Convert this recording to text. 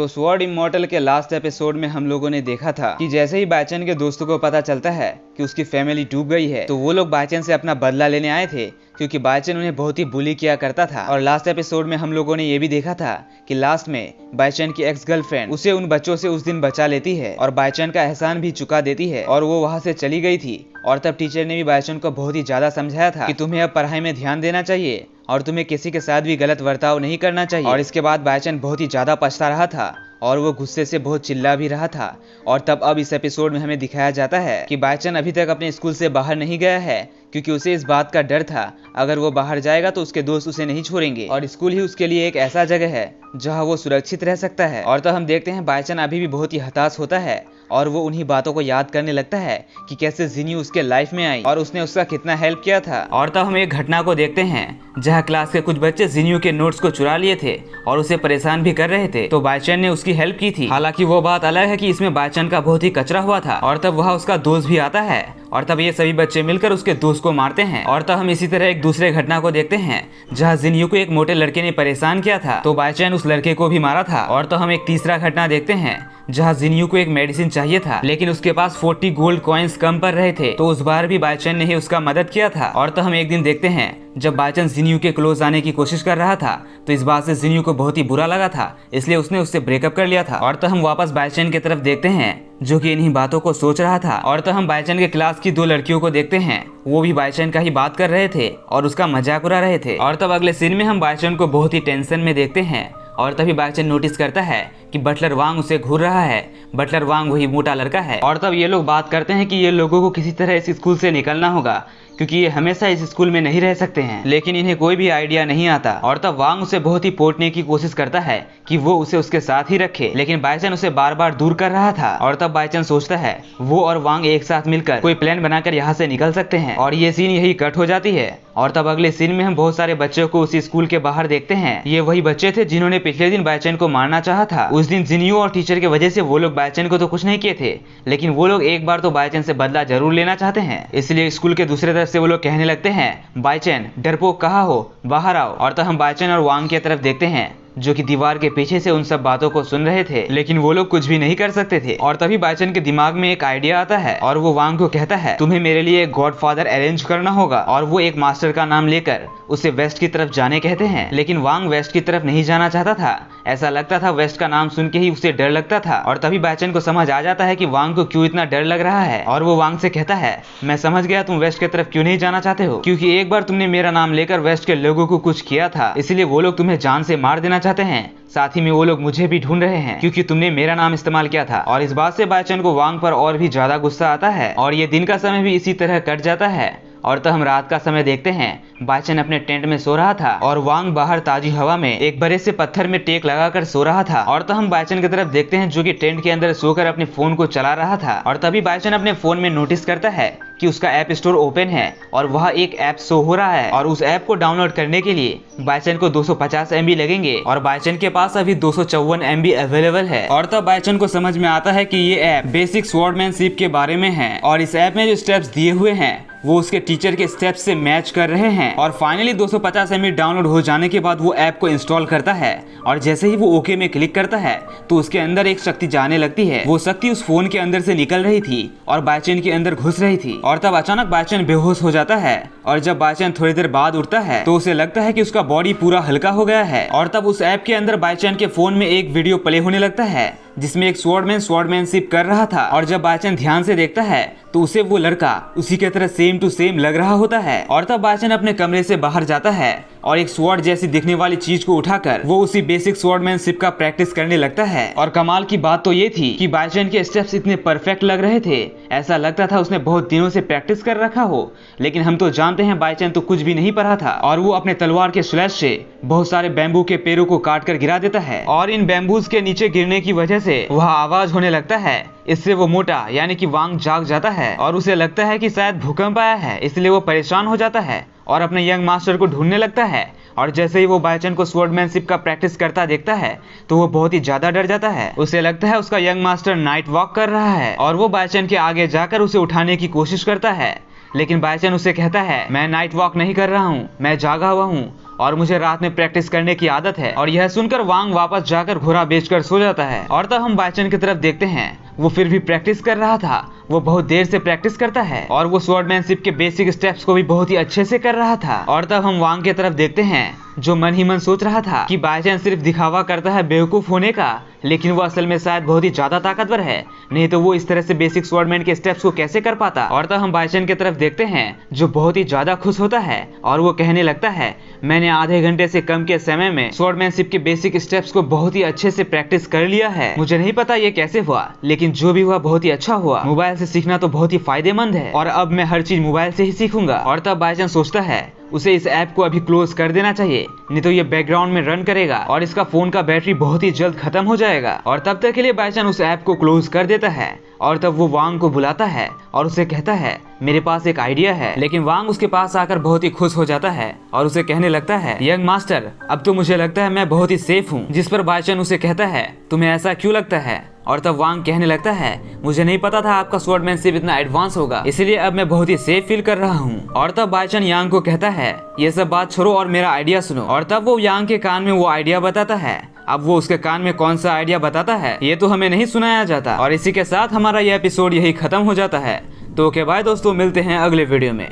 तो sword immortal के last episode में हम लोगों ने देखा था कि जैसे ही बायचन के दोस्तों को पता चलता है कि उसकी फैमिली डूब गई है तो वो लोग बायचन से अपना बदला लेने आए थे, क्योंकि बायचन उन्हें बहुत ही बुली किया करता था। और लास्ट एपिसोड में हम लोगों ने ये भी देखा था कि लास्ट में बायचन की एक्स गर्लफ्रेंड उसे उन बच्चों से उस दिन बचा लेती है और बायचन का एहसान भी चुका देती है और वो वहाँ से चली गई थी। और तब टीचर ने भी बायचन को बहुत ही ज्यादा समझाया था कि तुम्हें अब पढ़ाई में ध्यान देना चाहिए और तुम्हें किसी के साथ भी गलत बर्ताव नहीं करना चाहिए। और इसके बाद बायचन बहुत ही ज्यादा पछता रहा था और वो गुस्से से बहुत चिल्ला भी रहा था। और तब अब इस एपिसोड में हमें दिखाया जाता है कि बायचन अभी तक अपने स्कूल से बाहर नहीं गया है, क्योंकि उसे इस बात का डर था अगर वो बाहर जाएगा तो उसके दोस्त उसे नहीं छोड़ेंगे और स्कूल ही उसके लिए एक ऐसा जगह है जहां वो सुरक्षित रह सकता है। और तब हम देखते हैं बायचन अभी भी बहुत ही हताश होता है और वो उन्हीं बातों को याद करने लगता है कि कैसे जिन्यू उसके लाइफ में आई और उसने उसका कितना हेल्प किया था। और तब हम एक घटना को देखते हैं जहाँ क्लास के कुछ बच्चे जिन्यू के नोट्स को चुरा लिए थे और उसे परेशान भी कर रहे थे, तो बायचन ने उसकी हेल्प की थी। हालांकि वो बात अलग है कि इसमें बायचन का बहुत ही कचरा हुआ था। और तब वहाँ उसका दोस्त भी आता है और तब ये सभी बच्चे मिलकर उसके दोस्त को मारते हैं। और तब हम इसी तरह एक दूसरे घटना को देखते हैं जहाँ जिन्यू को एक मोटे लड़के ने परेशान किया था, तो बायचन उस लड़के को भी मारा था। और तो हम एक तीसरा घटना देखते हैं जहाँ जिन्यू को एक मेडिसिन चाहिए था लेकिन उसके पास 40 गोल्ड कॉइन्स कम पड़ रहे थे, तो उस बार भी बायचन ने ही उसका मदद किया था। और तो हम एक दिन देखते हैं जब बायचन जिन्यू के क्लोज आने की कोशिश कर रहा था तो इस बात से जिन्यू को बहुत ही बुरा लगा था, इसलिए उसने उससे ब्रेकअप कर लिया था। और तो हम वापस बायचन की तरफ देखते हैं जो कि इन्हीं बातों को सोच रहा था। और तो हम बायचन के क्लास की 2 लड़कियों को देखते हैं, वो भी बायचन का ही बात कर रहे थे और उसका मजाक उड़ा रहे थे। और तब अगले सीन में हम बायचन को बहुत ही टेंशन में देखते हैं और तभी बायचन नोटिस करता है कि बटलर वांग उसे घूर रहा है। बटलर वांग वही मोटा लड़का है। और तब ये लोग बात करते हैं कि ये लोगों को किसी तरह इस स्कूल से निकलना होगा, क्योंकि ये हमेशा इस स्कूल में नहीं रह सकते हैं, लेकिन इन्हें कोई भी आइडिया नहीं आता। और तब वांग उसे बहुत ही पोटने की कोशिश करता है कि वो उसे उसके साथ ही रखे, लेकिन बायचन उसे बार बार दूर कर रहा था। और तब बायचन सोचता है वो और वांग एक साथ मिलकर कोई प्लान बनाकर यहाँ से निकल सकते हैं और ये सीन यही कट हो जाती है। और तब अगले सीन में हम बहुत सारे बच्चों को उसी स्कूल के बाहर देखते हैं। ये वही बच्चे थे जिन्होंने पिछले दिन बायचन को मारना चाहा था। उस दिन जिन्यू और टीचर की वजह से वो लोग बायचन को तो कुछ नहीं किए थे, लेकिन वो लोग एक बार तो बायचन से बदला जरूर लेना चाहते हैं। इसलिए स्कूल के दूसरे तरफ से वो लोग कहने लगते हैं, बायचन डरपोक कहाँ हो, बाहर आओ। और तब हम बायचन और वांग की तरफ देखते हैं जो कि दीवार के पीछे से उन सब बातों को सुन रहे थे, लेकिन वो लोग कुछ भी नहीं कर सकते थे। और तभी बायचन के दिमाग में एक आइडिया आता है और वो वांग को कहता है तुम्हें मेरे लिए एक गॉडफादर अरेंज करना होगा। और वो एक मास्टर का नाम लेकर उसे वेस्ट की तरफ जाने कहते हैं, लेकिन वांग वेस्ट की तरफ नहीं जाना चाहता था। ऐसा लगता था वेस्ट का नाम सुन के ही उसे डर लगता था। और तभी बायचन को समझ आ जाता है कि वांग को क्यों इतना डर लग रहा है और वो वांग से कहता है मैं समझ गया तुम वेस्ट की तरफ क्यों नहीं जाना चाहते हो, क्योंकि एक बार तुमने मेरा नाम लेकर वेस्ट के लोगों को कुछ किया था, इसलिए वो लोग तुम्हें जान से मार देना चाहते हैं। साथ ही में वो लोग मुझे भी ढूंढ रहे हैं क्योंकि तुमने मेरा नाम इस्तेमाल किया था। और इस बात से बायचन को वांग पर और भी ज्यादा गुस्सा आता है और ये दिन का समय भी इसी तरह कट जाता है। और तो हम रात का समय देखते हैं बायचन अपने टेंट में सो रहा था और वांग बाहर ताजी हवा में एक बड़े से पत्थर में टेक लगाकर सो रहा था। और तो हम बायचन की तरफ देखते हैं जो कि टेंट के अंदर सोकर अपने फोन को चला रहा था। और तभी बायचन अपने फोन में नोटिस करता है कि उसका ऐप स्टोर ओपन है और वहाँ एक ऐप शो हो रहा है और उस ऐप को डाउनलोड करने के लिए बायचन को 250 MB लगेंगे और बायचन के पास अभी 254 MB अवेलेबल है। और तब बायचन को समझ में आता है कि ये ऐप बेसिक स्वॉर्डमैनशिप के बारे में है और इस ऐप में जो स्टेप्स दिए हुए हैं वो उसके टीचर के स्टेप से मैच कर रहे हैं। और फाइनली 250 MB डाउनलोड हो जाने के बाद वो ऐप को इंस्टॉल करता है और जैसे ही वो ओके में क्लिक करता है तो उसके अंदर एक शक्ति जाने लगती है। वो शक्ति उस फोन के अंदर से निकल रही थी और बायचन के अंदर घुस रही थी। और तब अचानक बायचन बेहोश हो जाता है और जब बायचन थोड़ी देर बाद उठता है तो उसे लगता है कि उसका बॉडी पूरा हल्का हो गया है। और तब उस ऐप के अंदर बायचन के फोन में एक वीडियो प्ले होने लगता है जिसमें एक स्वॉर्डमैन स्वॉर्डमैनशिप कर रहा था। और जब बायचन ध्यान से देखता है तो उसे वो लड़का उसी की तरह सेम टू सेम लग रहा होता है। और तब बायचन अपने कमरे से बाहर जाता है और एक स्वॉर्ड जैसी दिखने वाली चीज को उठाकर वो उसी बेसिक स्वॉर्डमैनशिप का प्रैक्टिस करने लगता है। और कमाल की बात तो ये थी कि बायचन के स्टेप्स इतने परफेक्ट लग रहे थे, ऐसा लगता था उसने बहुत दिनों से प्रैक्टिस कर रखा हो। लेकिन हम तो जानते हैं बायचन तो कुछ भी नहीं पढ़ा था और वो अपने तलवार के स्लैश से बहुत सारे बैम्बू के पेड़ों को काट कर गिरा देता है और इन बैम्बूज के नीचे गिरने की वजह से वह आवाज होने लगता है। इससे वो मोटा यानी कि वांग जाग जाता है और उसे लगता है कि शायद भूकंप आया है, इसलिए वो परेशान हो जाता है और अपने यंग मास्टर को ढूंढने लगता है। और जैसे ही वो बायचन को स्वॉर्डमैनशिप का प्रैक्टिस करता देखता है तो वो बहुत ही ज्यादा डर जाता है। उसे लगता है उसका यंग मास्टर नाइट वॉक कर रहा है और वो बायचन के आगे जाकर उसे उठाने की कोशिश करता है, लेकिन बायचन उसे कहता है मैं नाइट वॉक नहीं कर रहा हूँ, मैं जागा हुआ हूँ और मुझे रात में प्रैक्टिस करने की आदत है। और यह सुनकर वांग वापस जाकर घोड़ा बेचकर सो जाता है। और तब हम बाइचन की तरफ देखते हैं, वो फिर भी प्रैक्टिस कर रहा था। वो बहुत देर से प्रैक्टिस करता है और वो स्वॉर्डमैनशिप के बेसिक स्टेप्स को भी बहुत ही अच्छे से कर रहा था। और तब हम वांग की तरफ देखते हैं, जो मन ही मन सोच रहा था कि बाइचन सिर्फ दिखावा करता है बेवकूफ होने का, लेकिन वो असल में शायद बहुत ही ज्यादा ताकतवर है, नहीं तो वो इस तरह से बेसिक स्वॉर्डमैन के स्टेप्स को कैसे कर पाता। और तब हम बाइचन की तरफ देखते हैं, जो बहुत ही ज्यादा खुश होता है और वो कहने लगता है, मैंने आधे घंटे से कम के समय में स्वॉर्डमैनशिप के बेसिक स्टेप्स को बहुत ही अच्छे से प्रैक्टिस कर लिया है। मुझे नहीं पता ये कैसे हुआ, लेकिन जो भी हुआ बहुत ही अच्छा हुआ। मोबाइल से सीखना तो बहुत ही फायदेमंद है और अब मैं हर चीज मोबाइल से ही सीखूंगा। और तब बाइचन सोचता है, उसे इस ऐप को अभी क्लोज कर देना चाहिए, नहीं तो ये बैकग्राउंड में रन करेगा और इसका फोन का बैटरी बहुत ही जल्द खत्म हो जाएगा। और तब तक के लिए बाइचन उस ऐप को क्लोज कर देता है। और तब वो वांग को बुलाता है और उसे कहता है, मेरे पास एक आइडिया है। लेकिन वांग उसके पास आकर बहुत ही खुश हो जाता है और उसे कहने लगता है, यंग मास्टर, अब तो मुझे लगता है मैं बहुत ही सेफ हूँ। जिस पर बाइचन उसे कहता है, तुम्हें ऐसा क्यों लगता है? और तब वांग कहने लगता है, मुझे नहीं पता था आपका स्वॉर्डमैनशिप इतना एडवांस होगा, इसलिए अब मैं बहुत ही सेफ फील कर रहा हूँ। और तब बाइचन यांग को कहता है, ये सब बात छोड़ो और मेरा आइडिया सुनो। और तब वो यांग के कान में वो आइडिया बताता है। अब वो उसके कान में कौन सा आइडिया बताता है ये तो हमें नहीं सुनाया जाता। और इसी के साथ हमारा यह एपिसोड यही खत्म हो जाता है। तो ओके बाय दोस्तों, मिलते हैं अगले वीडियो में।